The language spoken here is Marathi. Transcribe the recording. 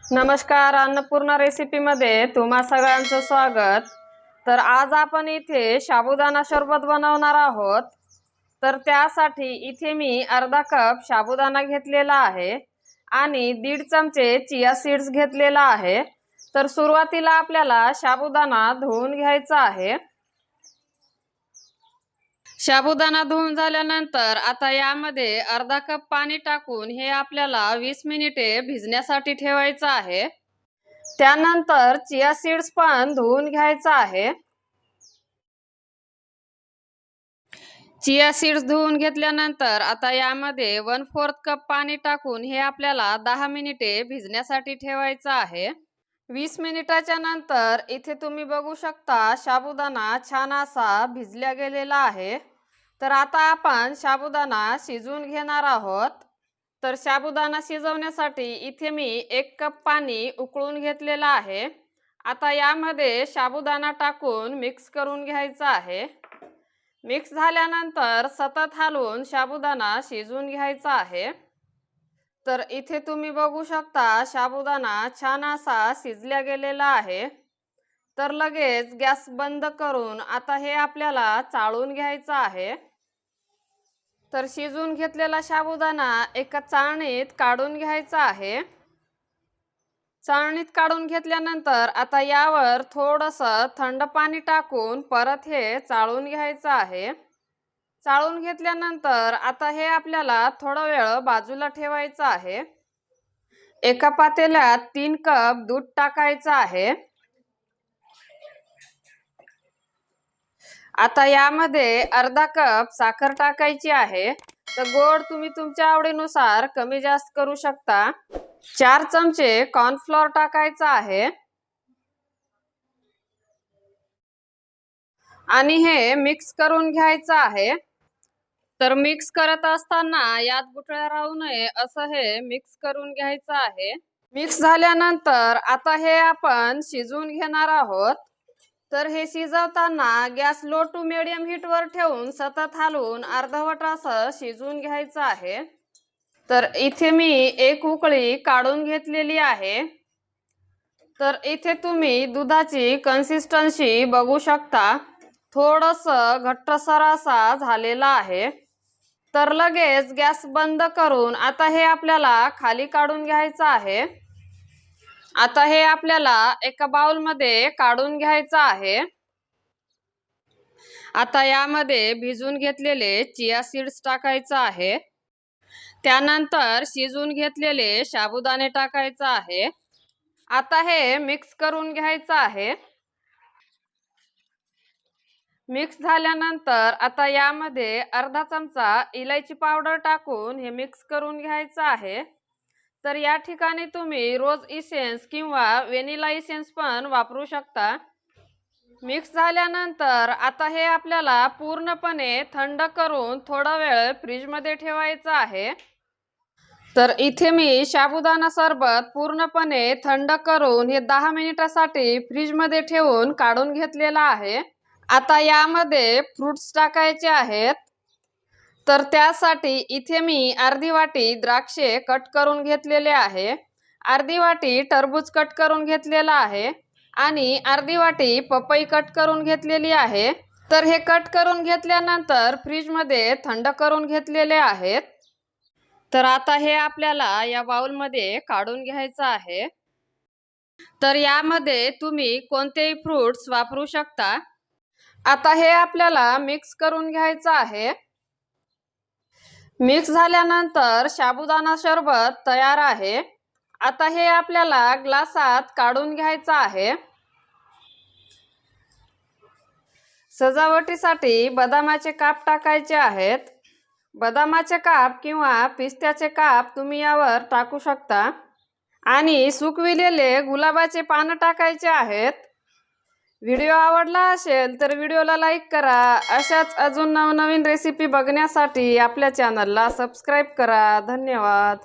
नमस्कार, अन्नपूर्णा रेसिपी मध्ये तुम्हा सगळ्यांचं स्वागत। तर आज आपण इथे साबुदाणा शरबत बनवणार आहोत। तर त्यासाठी इथे मी अर्धा कप साबुदाणा घेतलेला आहे आणि 1.5 चमचे चिया सीड्स घेतलेला आहे। तर सुरुवातीला आपल्याला साबुदाणा धुवून घ्यायचा आहे। साबुदाणा धुवून झाल्यानंतर आता यामध्ये अर्धा कप पाणी टाकून हे आपल्याला 20 मिनिटे भिजण्यासाठी ठेवायचं आहे। त्यानंतर चिया सीड्स पण धुवून घ्यायचं आहे। चिया सीड्स धुवून घेतल्यानंतर आता यामध्ये 1/4 कप पाणी टाकून हे आपल्याला 10 मिनिटे भिजण्यासाठी ठेवायचं आहे। 20 मिनिटाच्या नंतर इथे तुम्ही बघू शकता साबुदाणा छान असा भिजला गेलेला आहे। तर आता आपण साबुदाणा शिजवून घेणार आहोत। तर साबुदाणा शिजवण्यासाठी इथे मी 1 कप पाणी उकळून घेतलेला आहे। आता यामध्ये साबुदाणा टाकून मिक्स करून घ्यायचा आहे। मिक्स झाल्यानंतर सतत हलवून साबुदाणा शिजवून घ्यायचा आहे। तर इथे तुम्ही बघू शकता साबुदाणा छान असा शिजला गेलेला आहे। तर लगेच गॅस बंद करून आता हे आपल्याला चाळून घ्यायचं आहे। तर शिजवून घेतलेला साबुदाणा एका चाळणीत काढून घ्यायचा आहे। चाळणीत काढून घेतल्यानंतर आता यावर थोडंसं थंड पाणी टाकून परत हे चाळून घ्यायचं आहे। चाळून घेतल्यानंतर आता हे आपल्याला थोडा वेळ बाजूला ठेवायचं आहे। एका पातेल्यात 3 कप दूध टाकायचं आहे। आता यामध्ये अर्धा कप साखर टाकायची आहे। तर गोड तुम्ही तुमच्या आवडीनुसार कमी जास्त करू शकता। 4 चमचे कॉर्नफ्लोअर टाकायचा आहे आणि हे मिक्स करून घ्यायचं आहे। तर मिक्स करत असताना यात गुठळ्या राहू नये असं हे मिक्स करून घ्यायचं आहे। मिक्स झाल्यानंतर आता हे आपण शिजवून घेणार आहोत। तर हे शिजवताना gas low to medium heat वर ठेवून सतत हलवून अर्धवट असं शिजवून घ्यायचं आहे। तर इथे मी 1 उकळी काढून घेतलेली आहे। तर इथे तुम्ही दुधाची कन्सिस्टन्सी बघू शकता, थोडंसं घट्टसर असा झालेला आहे। तर लगेच गॅस बंद करून आता हे आपल्याला खाली काढून घ्यायचं आहे। आता हे आपल्याला एका बाउल मध्ये काढून घ्यायचं आहे। आता यामध्ये भिजून घेतलेले चिया सीड्स टाकायचं आहे। त्यानंतर शिजवून घेतलेले साबुदाणे टाकायचं आहे। आता हे मिक्स करून घ्यायचं आहे। मिक्स झाल्यानंतर आता यामध्ये अर्धा चमचा इलायची पावडर टाकून हे मिक्स करून घ्यायचं आहे। तर या ठिकाणी तुम्ही रोज इसेन्स किंवा व्हॅनिला इसेन्स पण वापरू शकता। मिक्स झाल्यानंतर आता हे आपल्याला पूर्णपणे थंड करून थोडा वेळ फ्रीज मध्ये ठेवायचं आहे। तर इथे मी साबुदाणा सरबत पूर्णपणे थंड करून हे 10 मिनिटांसाठी फ्रीज मध्ये ठेवून काढून घेतलेला आहे। आता यामध्ये फ्रुट्स टाकायचे आहेत। तर त्यासाठी इथे मी अर्धी वाटी द्राक्षे कट करून घेतलेले आहे, अर्धी वाटी टरबूज कट करून घेतलेला आहे आणि अर्धी वाटी पपई कट करून घेतलेली आहे। तर हे कट करून घेतल्यानंतर फ्रीज मध्ये थंड करून घेतलेले आहेत। तर आता हे आपल्याला या बाउल मध्ये काढून घ्यायचं आहे। तर यामध्ये तुम्ही कोणतेही फ्रुट्स वापरू शकता। आता हे आपल्याला मिक्स करून घ्यायचं आहे। मिक्स झाल्यानंतर साबुदाणा शरबत तयार आहे। आता हे आपल्याला ग्लासात काढून घ्यायचं आहे। सजावटीसाठी बदामाचे काप टाकायचे आहेत। बदामाचे काप किंवा पिस्त्याचे काप तुम्ही यावर टाकू शकता आणि सुकविलेले गुलाबाचे पानं टाकायचे आहेत। व्हिडिओ आवडला असेल तर व्हिडिओला लाईक करा। अशाच अजून नवनवीन रेसिपी बघण्यासाठी आपल्या चॅनलला सबस्क्राइब करा। धन्यवाद।